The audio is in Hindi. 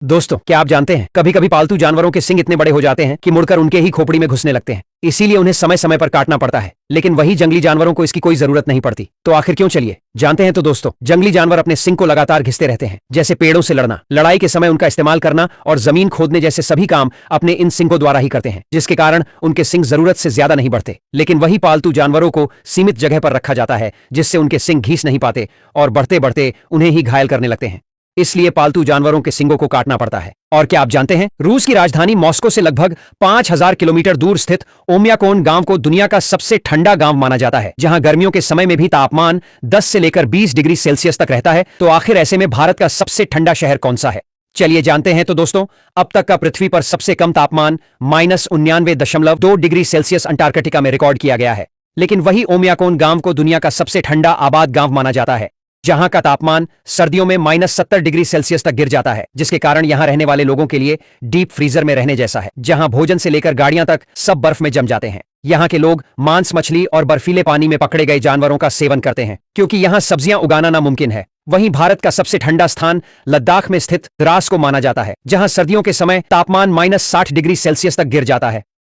दोस्तों, क्या आप जानते हैं कभी कभी पालतू जानवरों के सिंग इतने बड़े हो जाते हैं कि मुड़कर उनके ही खोपड़ी में घुसने लगते हैं। इसीलिए उन्हें समय समय पर काटना पड़ता है। लेकिन वही जंगली जानवरों को इसकी कोई जरूरत नहीं पड़ती। तो आखिर क्यों, चलिए जानते हैं। तो दोस्तों, जंगली जानवर अपने सिंग को लगातार घिसते रहते हैं, जैसे पेड़ों से लड़ना, लड़ाई के समय उनका इस्तेमाल करना और जमीन खोदने जैसे सभी काम अपने इन सिंगों द्वारा ही करते हैं, जिसके कारण उनके सिंग जरूरत से ज्यादा नहीं बढ़ते। लेकिन वही पालतू जानवरों को सीमित जगह पर रखा जाता है, जिससे उनके सिंग घिस नहीं पाते और बढ़ते बढ़ते उन्हें ही घायल करने लगते हैं। इसलिए पालतू जानवरों के सिंगों को काटना पड़ता है। और क्या आप जानते हैं, रूस की राजधानी मॉस्को से लगभग 5000 किलोमीटर दूर स्थित ओम्याकोन गांव को दुनिया का सबसे ठंडा गांव माना जाता है, जहां गर्मियों के समय में भी तापमान 10 से लेकर 20 डिग्री सेल्सियस तक रहता है। तो आखिर ऐसे में भारत का सबसे ठंडा शहर कौन सा है, चलिए जानते हैं। तो दोस्तों, अब तक का पृथ्वी पर सबसे कम तापमान -99.2 डिग्री सेल्सियस अंटार्कटिका में रिकॉर्ड किया गया है। लेकिन वही ओम्याकोन गांव को दुनिया का सबसे ठंडा आबाद गांव माना जाता है, जहां का तापमान सर्दियों में -70 डिग्री सेल्सियस तक गिर जाता है, जिसके कारण यहां रहने वाले लोगों के लिए डीप फ्रीजर में रहने जैसा है, जहां भोजन से लेकर गाड़ियां तक सब बर्फ में जम जाते हैं। यहां के लोग मांस, मछली और बर्फीले पानी में पकड़े गए जानवरों का सेवन करते हैं, क्योंकि यहां सब्जियां उगाना नामुमकिन है। वहीं भारत का सबसे ठंडा स्थान लद्दाख में स्थित द्रास को माना जाता है, जहां सर्दियों के समय तापमान -60 डिग्री सेल्सियस तक गिर जाता है।